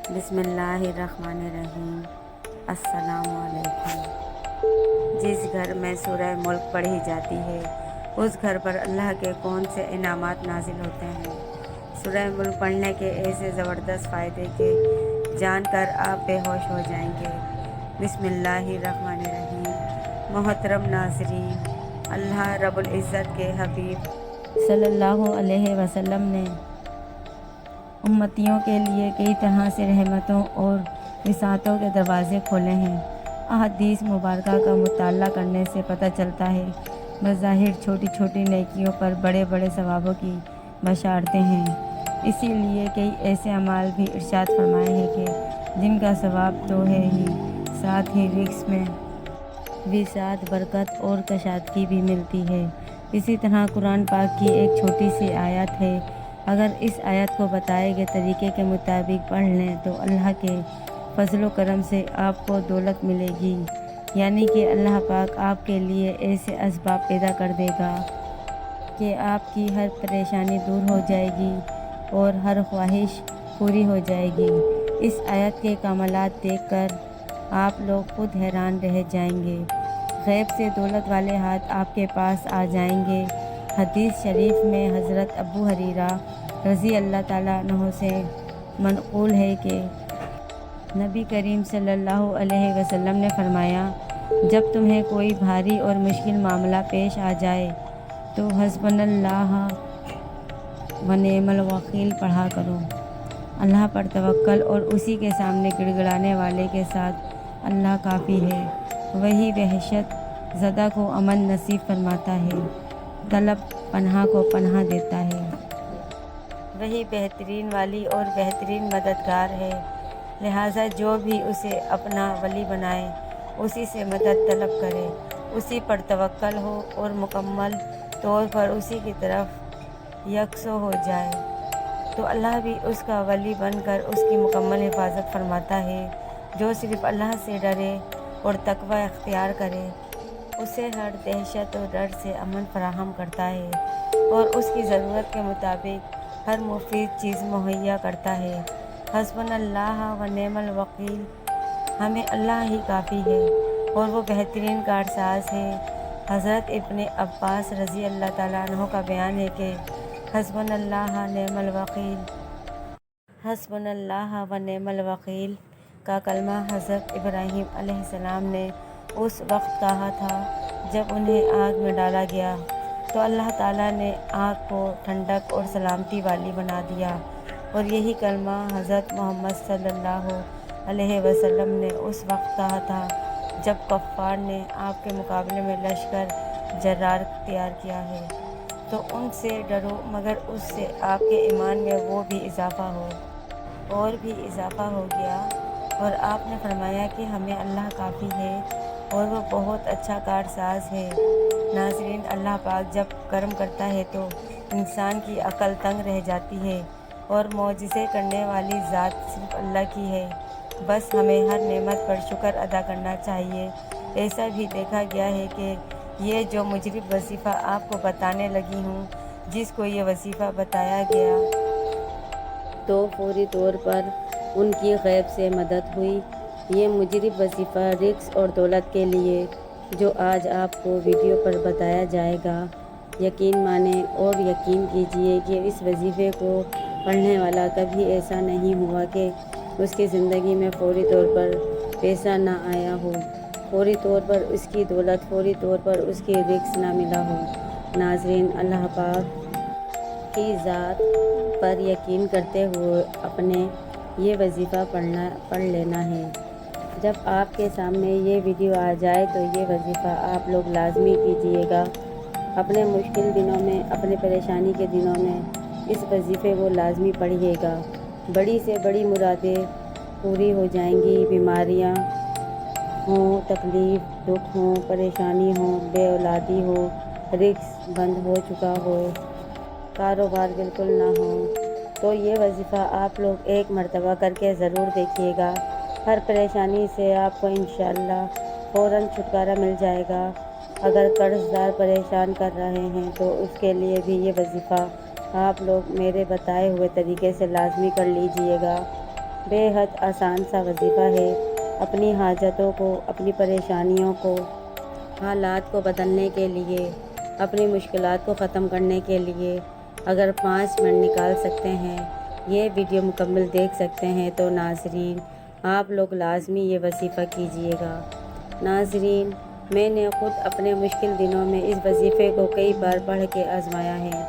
بسم اللہ الرحمن الرحیم۔ السلام علیکم۔ جس گھر میں سورہ ملک پڑھی جاتی ہے اس گھر پر اللہ کے کون سے انعامات نازل ہوتے ہیں۔ سورہ ملک پڑھنے کے ایسے زبردست فائدے کہ جان کر آپ بے ہوش ہو جائیں گے۔ بسم اللہ الرحمن الرحیم۔ محترم ناظرین، اللہ رب العزت کے حبیب صلی اللہ علیہ وسلم نے امتیوں کے لیے کئی طرح سے رحمتوں اور وسعتوں کے دروازے کھولے ہیں۔ احادیث مبارکہ کا مطالعہ کرنے سے پتہ چلتا ہے بظاہر چھوٹی چھوٹی نیکیوں پر بڑے بڑے ثوابوں کی بشارتیں ہیں۔ اسی لیے کئی ایسے اعمال بھی ارشاد فرمائے ہیں کہ جن کا ثواب تو ہے ہی، ساتھ ہی رزق میں وسعت، برکت اور کشادگی بھی ملتی ہے۔ اسی طرح قرآن پاک کی ایک چھوٹی سی آیت ہے، اگر اس آیت کو بتائے گئے طریقے کے مطابق پڑھ لیں تو اللہ کے فضل و کرم سے آپ کو دولت ملے گی، یعنی کہ اللہ پاک آپ کے لیے ایسے اسباب پیدا کر دے گا کہ آپ کی ہر پریشانی دور ہو جائے گی اور ہر خواہش پوری ہو جائے گی۔ اس آیت کے کمالات دیکھ کر آپ لوگ خود حیران رہ جائیں گے۔ غیب سے دولت والے ہاتھ آپ کے پاس آ جائیں گے۔ حدیث شریف میں حضرت ابو ہریرہ رضی اللہ تعالیٰ عنہ سے منقول ہے کہ نبی کریم صلی اللہ علیہ وسلم نے فرمایا، جب تمہیں کوئی بھاری اور مشکل معاملہ پیش آ جائے تو حسبنا اللہ و نعم الوکیل پڑھا کرو۔ اللہ پر توکل اور اسی کے سامنے گڑ گڑانے والے کے ساتھ اللہ کافی ہے۔ وہی وحشت زدہ کو امن نصیب فرماتا ہے، طلب پناہ کو پناہ دیتا ہے۔ وہی بہترین والی اور بہترین مددگار ہے، لہٰذا جو بھی اسے اپنا ولی بنائے، اسی سے مدد طلب کرے، اسی پر توکل ہو اور مکمل طور پر اسی کی طرف یکسو ہو جائے تو اللہ بھی اس کا ولی بن کر اس کی مکمل حفاظت فرماتا ہے۔ جو صرف اللہ سے ڈرے اور تقوی اختیار کرے، اسے ہر دہشت و ڈر سے امن فراہم کرتا ہے اور اس کی ضرورت کے مطابق ہر مفید چیز مہیا کرتا ہے۔ حسبنا اللہ و نعم الوکیل، ہمیں اللہ ہی کافی ہے اور وہ بہترین کارساز ہے۔ حضرت ابن عباس رضی اللہ تعالیٰ عنہ کا بیان ہے کہ حسبنا اللہ نعم الوکیل، حسبنا اللہ و نعم الوکیل کا کلمہ حضرت ابراہیم علیہ السلام نے اس وقت کہا تھا جب انہیں آگ میں ڈالا گیا تو اللہ تعالیٰ نے آگ کو ٹھنڈک اور سلامتی والی بنا دیا، اور یہی کلمہ حضرت محمد صلی اللہ علیہ وسلم نے اس وقت کہا تھا جب کفار نے آپ کے مقابلے میں لشکر جرار تیار کیا ہے، تو ان سے ڈرو مگر اس سے آپ کے ایمان میں وہ بھی اضافہ ہو۔ اور بھی اضافہ ہو گیا، اور آپ نے فرمایا کہ ہمیں اللہ کافی ہے اور وہ بہت اچھا کارساز ہے۔ ناظرین، اللہ پاک جب کرم کرتا ہے تو انسان کی عقل تنگ رہ جاتی ہے، اور معجزے کرنے والی ذات صرف اللہ کی ہے۔ بس ہمیں ہر نعمت پر شکر ادا کرنا چاہیے۔ ایسا بھی دیکھا گیا ہے کہ یہ جو مجرب وظیفہ آپ کو بتانے لگی ہوں، جس کو یہ وظیفہ بتایا گیا تو فوری طور پر ان کی غیب سے مدد ہوئی۔ یہ مجرب وظیفہ رزق اور دولت کے لیے جو آج آپ کو ویڈیو پر بتایا جائے گا، یقین مانیں اور یقین کیجیے کہ اس وظیفے کو پڑھنے والا کبھی ایسا نہیں ہوا کہ اس کی زندگی میں فوری طور پر پیسہ نہ آیا ہو، فوری طور پر اس کی دولت، فوری طور پر اس کی رزق نہ ملا ہو۔ ناظرین، اللہ پاک کی ذات پر یقین کرتے ہوئے اپنے یہ وظیفہ پڑھ لینا ہے۔ جب آپ کے سامنے یہ ویڈیو آ جائے تو یہ وظیفہ آپ لوگ لازمی کیجیے گا۔ اپنے مشکل دنوں میں، اپنے پریشانی کے دنوں میں اس وظیفے کو لازمی پڑھیے گا۔ بڑی سے بڑی مرادیں پوری ہو جائیں گی، بیماریاں ہوں، تکلیف، دکھ ہوں، پریشانی ہوں، بے اولادی ہو، رزق بند ہو چکا ہو، کاروبار بالکل نہ ہو، تو یہ وظیفہ آپ لوگ ایک مرتبہ کر کے ضرور دیکھیے گا۔ ہر پریشانی سے آپ کو انشاءاللہ فوراً چھٹکارا مل جائے گا۔ اگر قرض دار پریشان کر رہے ہیں تو اس کے لیے بھی یہ وظیفہ آپ لوگ میرے بتائے ہوئے طریقے سے لازمی کر لیجئے گا۔ بے حد آسان سا وظیفہ ہے۔ اپنی حاجتوں کو، اپنی پریشانیوں کو، حالات کو بدلنے کے لیے، اپنی مشکلات کو ختم کرنے کے لیے اگر 5 منٹ نکال سکتے ہیں، یہ ویڈیو مکمل دیکھ سکتے ہیں تو ناظرین آپ لوگ لازمی یہ وظیفہ کیجئے گا۔ ناظرین، میں نے خود اپنے مشکل دنوں میں اس وظیفے کو کئی بار پڑھ کے آزمایا ہے۔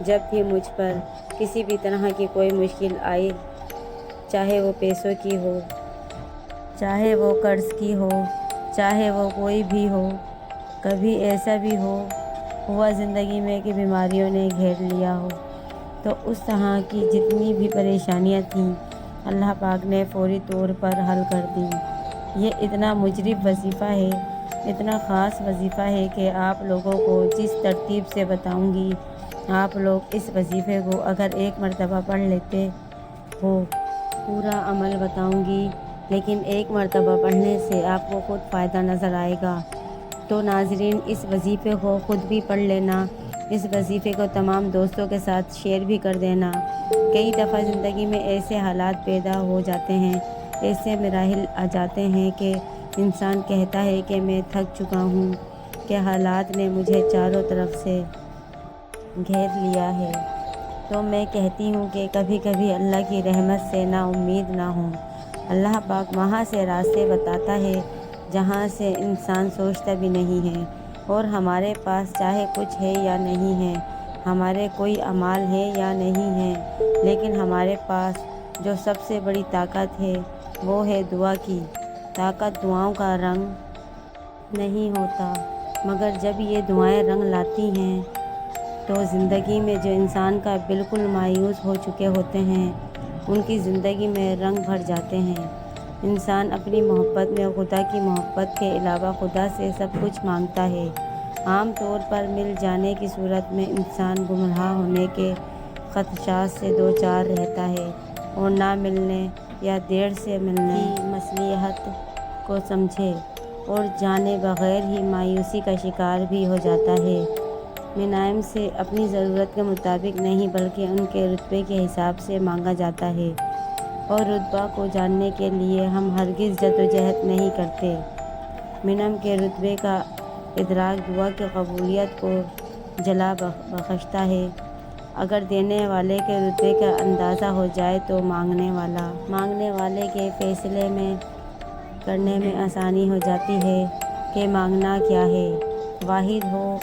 جب بھی مجھ پر کسی بھی طرح کی کوئی مشکل آئی، چاہے وہ پیسوں کی ہو، چاہے وہ قرض کی ہو، چاہے وہ کوئی بھی ہو، کبھی ایسا بھی ہوا زندگی میں کہ بیماریوں نے گھیر لیا ہو، تو اس طرح کی جتنی بھی پریشانیاں تھیں اللہ پاک نے فوری طور پر حل کر دیں۔ یہ اتنا مجرب وظیفہ ہے، اتنا خاص وظیفہ ہے کہ آپ لوگوں کو جس ترتیب سے بتاؤں گی، آپ لوگ اس وظیفے کو اگر ایک مرتبہ پڑھ لیتے ہو، پورا عمل بتاؤں گی لیکن ایک مرتبہ پڑھنے سے آپ کو خود فائدہ نظر آئے گا۔ تو ناظرین اس وظیفے کو خود بھی پڑھ لینا، اس وظیفے کو تمام دوستوں کے ساتھ شیئر بھی کر دینا۔ کئی دفعہ زندگی میں ایسے حالات پیدا ہو جاتے ہیں، ایسے مراحل آ جاتے ہیں کہ انسان کہتا ہے کہ میں تھک چکا ہوں، کہ حالات نے مجھے چاروں طرف سے گھیر لیا ہے۔ تو میں کہتی ہوں کہ کبھی کبھی اللہ کی رحمت سے نا امید نہ ہوں۔ اللہ پاک وہاں سے راستے بتاتا ہے جہاں سے انسان سوچتا بھی نہیں ہے، اور ہمارے پاس چاہے کچھ ہے یا نہیں ہے، ہمارے کوئی اعمال ہے یا نہیں ہے، لیکن ہمارے پاس جو سب سے بڑی طاقت ہے وہ ہے دعا کی طاقت۔ دعاؤں کا رنگ نہیں ہوتا، مگر جب یہ دعائیں رنگ لاتی ہیں تو زندگی میں جو انسان کا بالکل مایوس ہو چکے ہوتے ہیں ان کی زندگی میں رنگ بھر جاتے ہیں۔ انسان اپنی محبت میں خدا کی محبت کے علاوہ خدا سے سب کچھ مانگتا ہے۔ عام طور پر مل جانے کی صورت میں انسان گمراہ ہونے کے خدشات سے دوچار رہتا ہے، اور نہ ملنے یا دیر سے ملنے کی مصلحت کو سمجھے اور جانے بغیر ہی مایوسی کا شکار بھی ہو جاتا ہے۔ غنائم سے اپنی ضرورت کے مطابق نہیں بلکہ ان کے رتبے کے حساب سے مانگا جاتا ہے، اور رتبہ کو جاننے کے لیے ہم ہرگز جدوجہد نہیں کرتے۔ غنائم کے رتبے کا ادراک دعا کی قبولیت کو جلا بخشتا ہے۔ اگر دینے والے کے رتبے کا اندازہ ہو جائے تو مانگنے والے کے فیصلے کرنے میں آسانی ہو جاتی ہے کہ مانگنا کیا ہے۔ واحد و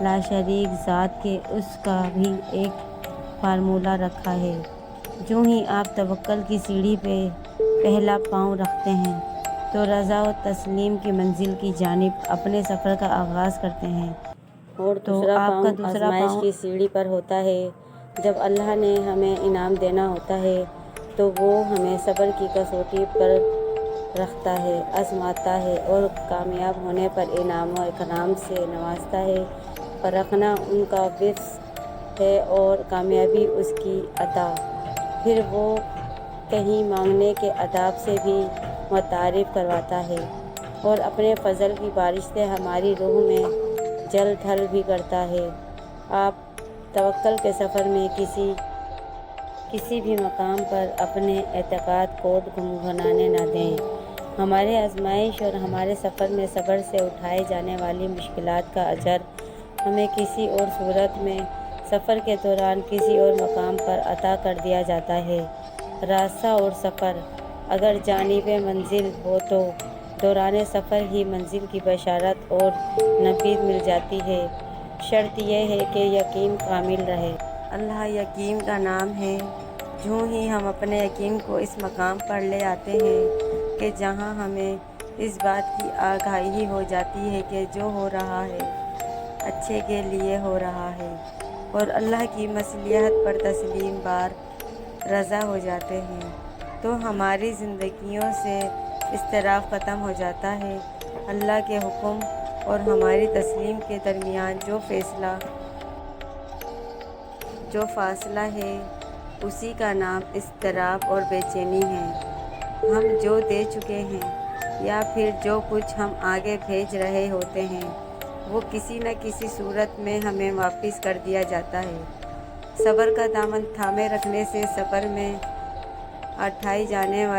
لا شریک ذات کے اس کا بھی ایک فارمولہ رکھا ہے۔ جو ہی آپ توکل کی سیڑھی پہ پہلا پاؤں رکھتے ہیں تو رضا و تسلیم کی منزل کی جانب اپنے سفر کا آغاز کرتے ہیں، اور دوسرا پاؤں آزمائش کی سیڑھی پر ہوتا ہے۔ جب اللہ نے ہمیں انعام دینا ہوتا ہے تو وہ ہمیں صبر کی کسوٹی پر رکھتا ہے، آزماتا ہے، اور کامیاب ہونے پر انعام و اکرام سے نوازتا ہے۔ پرکھنا ان کا وصف ہے اور کامیابی اس کی عطا۔ پھر وہ کہیں مانگنے کے آداب سے بھی متعارف کرواتا ہے، اور اپنے فضل کی بارش سے ہماری روح میں جل تھل بھی کرتا ہے۔ آپ توکل کے سفر میں کسی بھی مقام پر اپنے اعتقاد کو گنگنانے نہ دیں۔ ہمارے آزمائش اور ہمارے سفر میں صبر سے اٹھائے جانے والی مشکلات کا اجر ہمیں کسی اور صورت میں سفر کے دوران کسی اور مقام پر عطا کر دیا جاتا ہے۔ راستہ اور سفر اگر جانب منزل ہو تو دوران سفر ہی منزل کی بشارت اور نوید مل جاتی ہے۔ شرط یہ ہے کہ یقین کامل رہے۔ اللہ یقین کا نام ہے۔ جو ہی ہم اپنے یقین کو اس مقام پر لے آتے ہیں کہ جہاں ہمیں اس بات کی آگاہی ہو جاتی ہے کہ جو ہو رہا ہے اچھے کے لیے ہو رہا ہے، اور اللہ کی مصلحت پر تسلیم بار رضا ہو جاتے ہیں، تو ہماری زندگیوں سے اضطراب ختم ہو جاتا ہے۔ اللہ کے حکم اور ہماری تسلیم کے درمیان جو فاصلہ ہے اسی کا نام اضطراب اور بے چینی ہے۔ ہم جو دے چکے ہیں یا پھر جو کچھ ہم آگے بھیج رہے ہوتے ہیں وہ کسی نہ کسی صورت میں ہمیں واپس کر دیا جاتا ہے۔ صبر کا دامن تھامے رکھنے سے صبر میں اٹھائی جانے والی